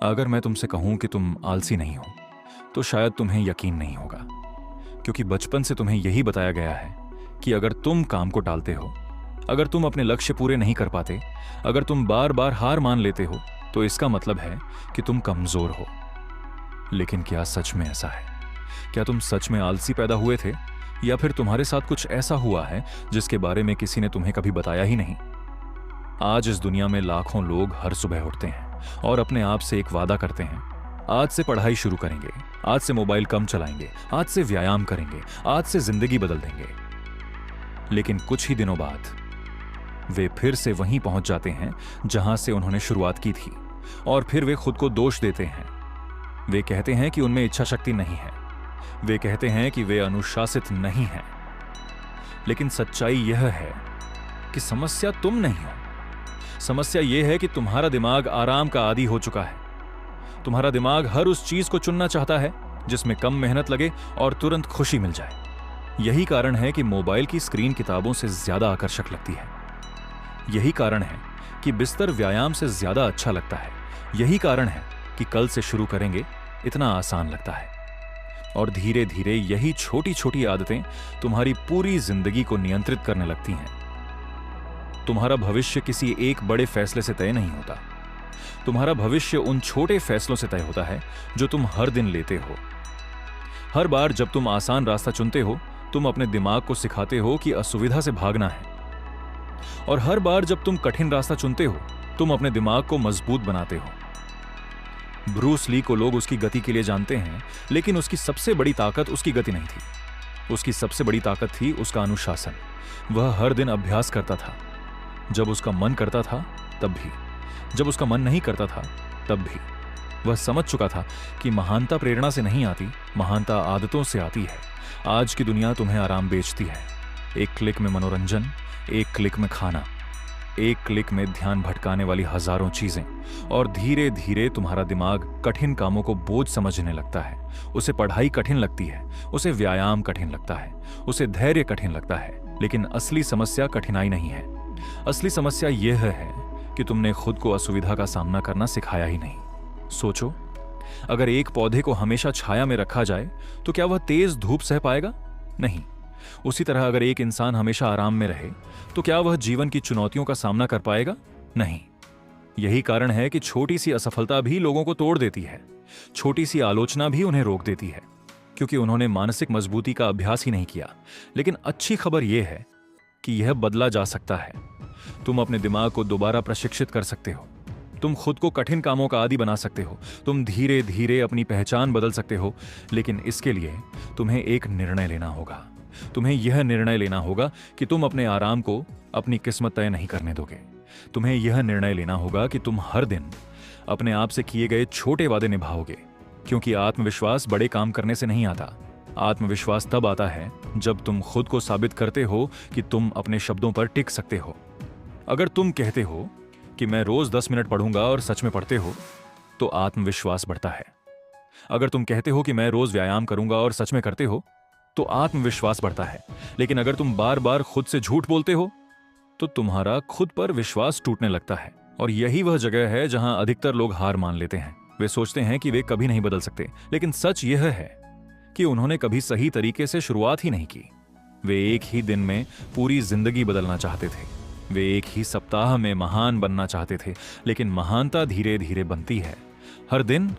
अगर मैं तुमसे कहूं कि तुम आलसी नहीं हो तो शायद तुम्हें यकीन नहीं होगा, क्योंकि बचपन से तुम्हें यही बताया गया है कि अगर तुम काम को टालते हो, अगर तुम अपने लक्ष्य पूरे नहीं कर पाते, अगर तुम बार बार हार मान लेते हो, तो इसका मतलब है कि तुम कमजोर हो। लेकिन क्या सच में ऐसा है? क्या तुम सच में आलसी पैदा हुए थे, या फिर तुम्हारे साथ कुछ ऐसा हुआ है जिसके बारे में किसी ने तुम्हें कभी बताया ही नहीं? आज इस दुनिया में लाखों लोग हर सुबह उठते हैं और अपने आप से एक वादा करते हैं, आज से पढ़ाई शुरू करेंगे, आज से मोबाइल कम चलाएंगे, आज से व्यायाम करेंगे, आज से जिंदगी बदल देंगे। लेकिन कुछ ही दिनों बाद वे फिर से वहीं पहुंच जाते हैं जहां से उन्होंने शुरुआत की थी, और फिर वे खुद को दोष देते हैं। वे कहते हैं कि उनमें इच्छा शक्ति नहीं है, वे कहते हैं कि वे अनुशासित नहीं हैं। लेकिन सच्चाई यह है कि समस्या तुम नहीं हो। समस्या यह है कि तुम्हारा दिमाग आराम का आदी हो चुका है। तुम्हारा दिमाग हर उस चीज को चुनना चाहता है जिसमें कम मेहनत लगे और तुरंत खुशी मिल जाए। यही कारण है कि मोबाइल की स्क्रीन किताबों से ज्यादा आकर्षक लगती है। यही कारण है कि बिस्तर व्यायाम से ज्यादा अच्छा लगता है। यही कारण है कि कल से शुरू करेंगे इतना आसान लगता है। और धीरे धीरे यही छोटी छोटी आदतें तुम्हारी पूरी जिंदगी को नियंत्रित करने लगती हैं। तुम्हारा भविष्य किसी एक बड़े फैसले से तय नहीं होता। तुम्हारा भविष्य उन छोटे फैसलों से तय होता है जो तुम हर दिन लेते हो। हर बार जब तुम आसान रास्ता चुनते हो, तुम अपने दिमाग को सिखाते हो कि असुविधा से भागना है। और हर बार जब तुम कठिन रास्ता चुनते हो, तुम अपने दिमाग को मजबूत बनाते हो। ब्रूस ली को लोग उसकी गति के लिए जानते हैं, लेकिन उसकी सबसे बड़ी ताकत उसकी गति नहीं थी। उसकी सबसे बड़ी ताकत थी उसका अनुशासन। वह हर दिन अभ्यास करता था, जब उसका मन करता था तब भी, जब उसका मन नहीं करता था तब भी। वह समझ चुका था कि महानता प्रेरणा से नहीं आती, महानता आदतों से आती है। आज की दुनिया तुम्हें आराम बेचती है। एक क्लिक में मनोरंजन, एक क्लिक में खाना, एक क्लिक में ध्यान भटकाने वाली हजारों चीजें, और धीरे धीरे तुम्हारा दिमाग कठिन कामों को बोझ समझने लगता है। उसे पढ़ाई कठिन लगती है, उसे व्यायाम कठिन लगता है, उसे धैर्य कठिन लगता है। लेकिन असली समस्या कठिनाई नहीं है। असली समस्या यह है कि तुमने खुद को असुविधा का सामना करना सिखाया ही नहीं। सोचो, अगर एक पौधे को हमेशा छाया में रखा जाए तो क्या वह तेज धूप सह पाएगा? नहीं। उसी तरह अगर एक इंसान हमेशा आराम में रहे तो क्या वह जीवन की चुनौतियों का सामना कर पाएगा? नहीं। यही कारण है कि छोटी सी असफलता भी लोगों को तोड़ देती है। छोटी सी आलोचना भी उन्हें रोक देती है, क्योंकि उन्होंने मानसिक मजबूती का अभ्यास ही नहीं किया। लेकिन अच्छी खबर यह है कि यह बदला जा सकता है। तुम अपने दिमाग को दोबारा प्रशिक्षित कर सकते हो। तुम खुद को कठिन कामों का आदी बना सकते हो। तुम धीरे धीरे अपनी पहचान बदल सकते हो। लेकिन इसके लिए तुम्हें एक निर्णय लेना होगा। तुम्हें यह निर्णय लेना होगा कि तुम अपने आराम को अपनी किस्मत तय नहीं करने दोगे। तुम्हें यह निर्णय लेना होगा कि तुम हर दिन अपने आप से किए गए छोटे वादे निभाओगे, क्योंकि आत्मविश्वास बड़े काम करने से नहीं आता। आत्मविश्वास तब आता है जब तुम खुद को साबित करते हो कि तुम अपने शब्दों पर टिक सकते हो। अगर तुम कहते हो कि मैं रोज 10 मिनट पढ़ूंगा और सच में पढ़ते हो, तो आत्मविश्वास बढ़ता है। अगर तुम कहते हो कि मैं रोज व्यायाम करूंगा और सच में करते हो, तो आत्मविश्वास बढ़ता है। लेकिन अगर तुम बार बार खुद से झूठ बोलते हो, तो तुम्हारा खुद पर विश्वास टूटने लगता है। और यही वह जगह है जहां अधिकतर लोग हार मान लेते हैं। वे सोचते हैं कि वे कभी नहीं बदल सकते, लेकिन सच यह है कि उन्होंने कभी सही तरीके से शुरुआत ही नहीं की। वे एक ही दिन में पूरी जिंदगी बदलना चाहते थे। वे एक ही सप्ताह में महान बनना चाहते थे। लेकिन महानता धीरे धीरे बनती है, हर दिन,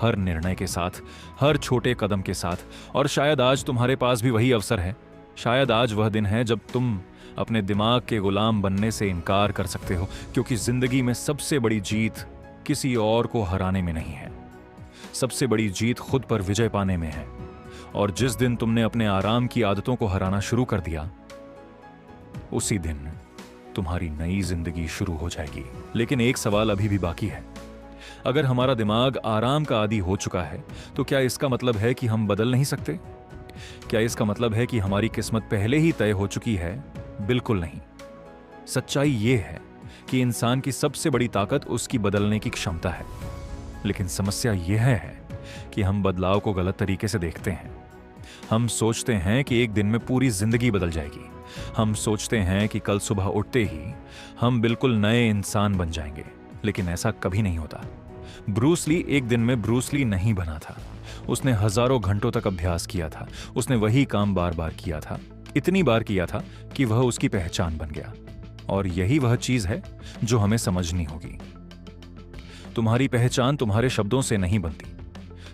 हर निर्णय के साथ, हर छोटे कदम के साथ। और शायद आज तुम्हारे पास भी वही अवसर है। शायद आज वह दिन है जब तुम अपने दिमाग के गुलाम बनने से इनकार कर सकते हो, क्योंकि जिंदगी में सबसे बड़ी जीत किसी और को हराने में नहीं है। सबसे बड़ी जीत खुद पर विजय पाने में है। और जिस दिन तुमने अपने आराम की आदतों को हराना शुरू कर दिया, उसी दिन तुम्हारी नई जिंदगी शुरू हो जाएगी। लेकिन एक सवाल अभी भी बाकी है। अगर हमारा दिमाग आराम का आदी हो चुका है, तो क्या इसका मतलब है कि हम बदल नहीं सकते? क्या इसका मतलब है कि हमारी किस्मत पहले ही तय हो चुकी है? बिल्कुल नहीं। सच्चाई यह है कि इंसान की सबसे बड़ी ताकत उसकी बदलने की क्षमता है। लेकिन समस्या यह है कि हम बदलाव को गलत तरीके से देखते हैं। हम सोचते हैं कि एक दिन में पूरी जिंदगी बदल जाएगी। हम सोचते हैं कि कल सुबह उठते ही हम बिल्कुल नए इंसान बन जाएंगे। लेकिन ऐसा कभी नहीं होता। ब्रूस ली एक दिन में ब्रूस ली नहीं बना था। उसने हजारों घंटों तक अभ्यास किया था। उसने वही काम बार बार किया था, इतनी बार किया था कि वह उसकी पहचान बन गया। और यही वह चीज है जो हमें समझनी होगी। तुम्हारी पहचान तुम्हारे शब्दों से नहीं बनती,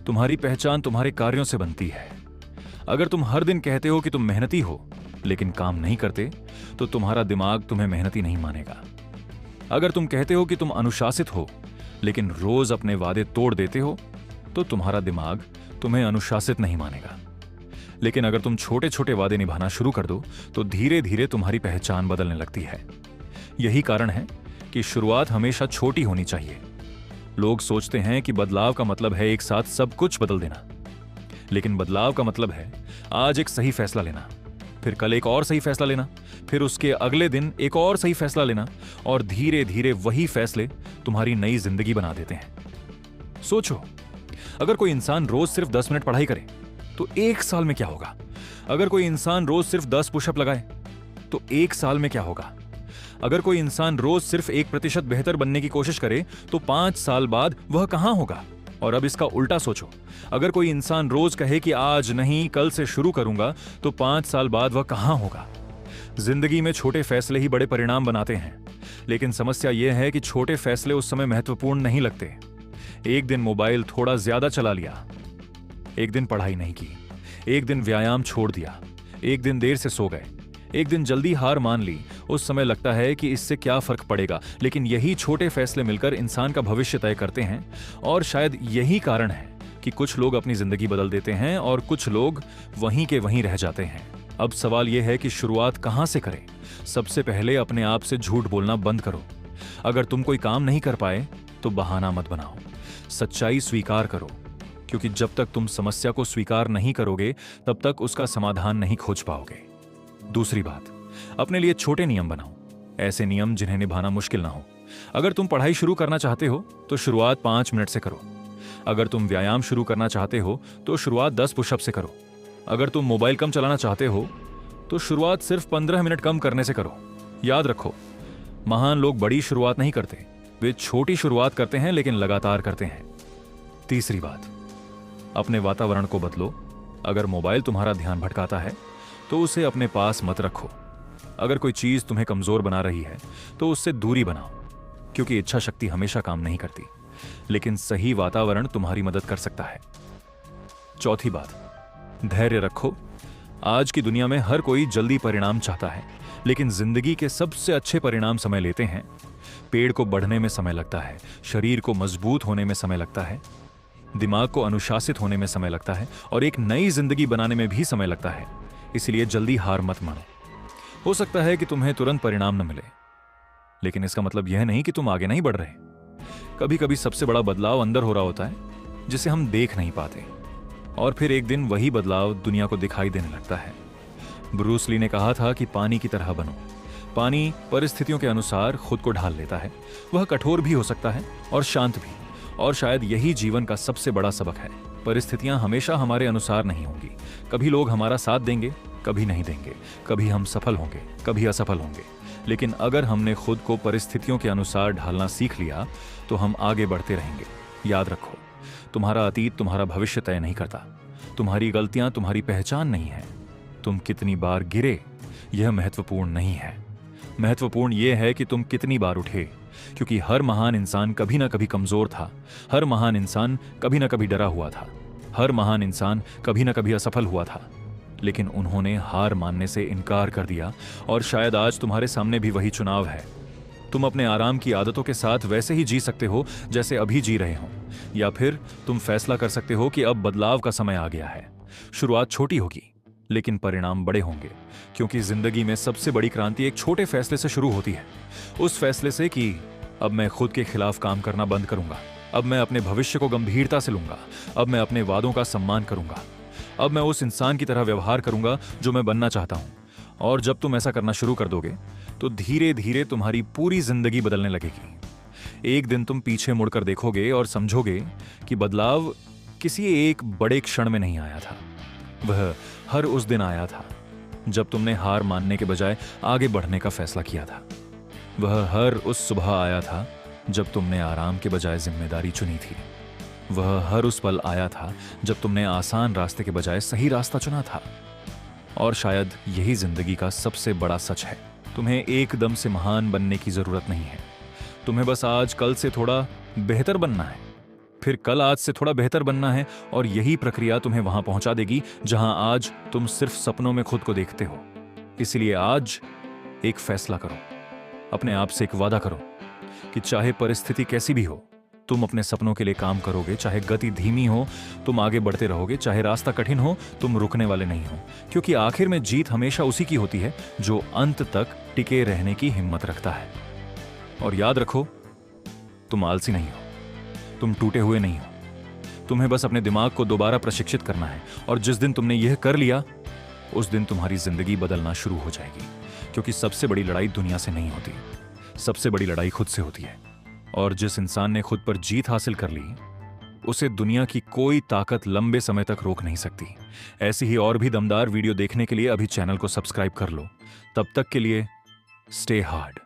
तुम्हारी पहचान तुम्हारे कार्यों से बनती है। अगर तुम हर दिन कहते हो कि तुम मेहनती हो लेकिन काम नहीं करते, तो तुम्हारा दिमाग तुम्हें मेहनती नहीं मानेगा। अगर तुम कहते हो कि तुम अनुशासित हो लेकिन रोज अपने वादे तोड़ देते हो, तो तुम्हारा दिमाग तुम्हें अनुशासित नहीं मानेगा। लेकिन अगर तुम छोटे छोटे वादे निभाना शुरू कर दो, तो धीरे धीरे तुम्हारी पहचान बदलने लगती है। यही कारण है कि शुरुआत हमेशा छोटी होनी चाहिए। लोग सोचते हैं कि बदलाव का मतलब है एक साथ सब कुछ बदल देना, लेकिन बदलाव का मतलब है आज एक सही फैसला लेना, फिर कल एक और सही फैसला लेना, फिर उसके अगले दिन एक और सही फैसला लेना, और धीरे धीरे वही फैसले तुम्हारी नई जिंदगी बना देते हैं। सोचो, अगर कोई इंसान रोज सिर्फ 10 मिनट पढ़ाई करे तो 1 साल में क्या होगा? अगर कोई इंसान रोज सिर्फ 10 पुशअप लगाए तो 1 साल में क्या होगा? अगर कोई इंसान रोज सिर्फ 1% बेहतर बनने की कोशिश करे तो 5 साल बाद वह कहां होगा? और अब इसका उल्टा सोचो, अगर कोई इंसान रोज कहे कि आज नहीं कल से शुरू करूंगा, तो 5 साल बाद वह कहां होगा? जिंदगी में छोटे फैसले ही बड़े परिणाम बनाते हैं, लेकिन समस्या यह है कि छोटे फैसले उस समय महत्वपूर्ण नहीं लगते। एक दिन मोबाइल थोड़ा ज्यादा चला लिया, एक दिन पढ़ाई नहीं की, एक दिन व्यायाम छोड़ दिया, एक दिन देर से सो गए, एक दिन जल्दी हार मान ली, उस समय लगता है कि इससे क्या फर्क पड़ेगा, लेकिन यही छोटे फैसले मिलकर इंसान का भविष्य तय करते हैं। और शायद यही कारण है कि कुछ लोग अपनी जिंदगी बदल देते हैं और कुछ लोग वहीं के वहीं रह जाते हैं। अब सवाल यह है कि शुरुआत कहां से करें? सबसे पहले अपने आप से झूठ बोलना बंद करो। अगर तुम कोई काम नहीं कर पाए तो बहाना मत बनाओ, सच्चाई स्वीकार करो, क्योंकि जब तक तुम समस्या को स्वीकार नहीं करोगे तब तक उसका समाधान नहीं खोज पाओगे। दूसरी बात, अपने लिए छोटे नियम बनाओ, ऐसे नियम जिन्हें निभाना मुश्किल ना हो। अगर तुम पढ़ाई शुरू करना चाहते हो तो शुरुआत 5 मिनट से करो। अगर तुम व्यायाम शुरू करना चाहते हो तो शुरुआत 10 पुशअप से करो। अगर तुम मोबाइल कम चलाना चाहते हो तो शुरुआत सिर्फ 15 मिनट कम करने से करो। याद रखो, महान लोग बड़ी शुरुआत नहीं करते, वे छोटी शुरुआत करते हैं लेकिन लगातार करते हैं। तीसरी बात, अपने वातावरण को बदलो। अगर मोबाइल तुम्हारा ध्यान भटकाता है तो उसे अपने पास मत रखो। अगर कोई चीज तुम्हें कमजोर बना रही है तो उससे दूरी बनाओ, क्योंकि इच्छा शक्ति हमेशा काम नहीं करती, लेकिन सही वातावरण तुम्हारी मदद कर सकता है। चौथी बात, धैर्य रखो। आज की दुनिया में हर कोई जल्दी परिणाम चाहता है, लेकिन जिंदगी के सबसे अच्छे परिणाम समय लेते हैं। पेड़ को बढ़ने में समय लगता है, शरीर को मजबूत होने में समय लगता है, दिमाग को अनुशासित होने में समय लगता है, और एक नई जिंदगी बनाने में भी समय लगता है। इसलिए जल्दी हार मत मानो। हो सकता है कि तुम्हें तुरंत परिणाम न मिले, लेकिन इसका मतलब यह नहीं कि तुम आगे नहीं बढ़ रहे। कभी कभी सबसे बड़ा बदलाव अंदर हो रहा होता है, जिसे हम देख नहीं पाते, और फिर एक दिन वही बदलाव दुनिया को दिखाई देने लगता है। ब्रूस ली ने कहा था कि पानी की तरह बनो। पानी परिस्थितियों के अनुसार खुद को ढाल लेता है। वह कठोर भी हो सकता है और शांत भी, और शायद यही जीवन का सबसे बड़ा सबक है। परिस्थितियां हमेशा हमारे अनुसार नहीं होंगी। कभी लोग हमारा साथ देंगे, कभी नहीं देंगे, कभी हम सफल होंगे, कभी असफल होंगे, लेकिन अगर हमने खुद को परिस्थितियों के अनुसार ढालना सीख लिया तो हम आगे बढ़ते रहेंगे। याद रखो, तुम्हारा अतीत तुम्हारा भविष्य तय नहीं करता। तुम्हारी गलतियां तुम्हारी पहचान नहीं है। तुम कितनी बार गिरे यह महत्वपूर्ण नहीं है। महत्वपूर्ण यह है कि तुम कितनी बार उठे, क्योंकि हर महान इंसान कभी ना कभी कमजोर था। हर महान इंसान कभी ना कभी डरा हुआ था। हर महान इंसान कभी ना कभी असफल हुआ था, लेकिन उन्होंने हार मानने से इनकार कर दिया। और शायद आज तुम्हारे सामने भी वही चुनाव है। तुम अपने आराम की आदतों के साथ वैसे ही जी सकते हो जैसे अभी जी रहे हो, या फिर तुम फैसला कर सकते हो कि अब बदलाव का समय आ गया है। शुरुआत छोटी होगी लेकिन परिणाम बड़े होंगे, क्योंकि जिंदगी में सबसे बड़ी क्रांति एक छोटे फैसले से शुरू होती है। उस फैसले से कि अब मैं खुद के खिलाफ काम करना बंद करूंगा, अब मैं अपने भविष्य को गंभीरता से लूंगा, अब मैं अपने वादों का सम्मान करूंगा, अब मैं उस इंसान की तरह व्यवहार करूंगा जो मैं बनना चाहता हूं। और जब तुम ऐसा करना शुरू कर दोगे तो धीरे धीरे तुम्हारी पूरी जिंदगी बदलने लगेगी। एक दिन तुम पीछे मुड़कर देखोगे और समझोगे कि बदलाव किसी एक बड़े क्षण में नहीं आया था। वह हर उस दिन आया था जब तुमने हार मानने के बजाय आगे बढ़ने का फैसला किया था। वह हर उस सुबह आया था जब तुमने आराम के बजाय जिम्मेदारी चुनी थी। वह हर उस पल आया था जब तुमने आसान रास्ते के बजाय सही रास्ता चुना था। और शायद यही जिंदगी का सबसे बड़ा सच है। तुम्हें एकदम से महान बनने की जरूरत नहीं है। तुम्हें बस आज कल से थोड़ा बेहतर बनना है, फिर कल आज से थोड़ा बेहतर बनना है, और यही प्रक्रिया तुम्हें वहां पहुंचा देगी जहां आज तुम सिर्फ सपनों में खुद को देखते हो। इसलिए आज एक फैसला करो, अपने आप से एक वादा करो कि चाहे परिस्थिति कैसी भी हो, तुम अपने सपनों के लिए काम करोगे। चाहे गति धीमी हो, तुम आगे बढ़ते रहोगे। चाहे रास्ता कठिन हो, तुम रुकने वाले नहीं हो। क्योंकि आखिर में जीत हमेशा उसी की होती है जो अंत तक टिके रहने की हिम्मत रखता है। और याद रखो, तुम आलसी नहीं हो, तुम टूटे हुए नहीं हो। तुम्हें बस अपने दिमाग को दोबारा प्रशिक्षित करना है, और जिस दिन तुमने यह कर लिया, उस दिन तुम्हारी जिंदगी बदलना शुरू हो जाएगी। क्योंकि सबसे बड़ी लड़ाई दुनिया से नहीं होती, सबसे बड़ी लड़ाई खुद से होती है। और जिस इंसान ने खुद पर जीत हासिल कर ली, उसे दुनिया की कोई ताकत लंबे समय तक रोक नहीं सकती। ऐसी ही और भी दमदार वीडियो देखने के लिए अभी चैनल को सब्सक्राइब कर लो। तब तक के लिए स्टे हार्ड।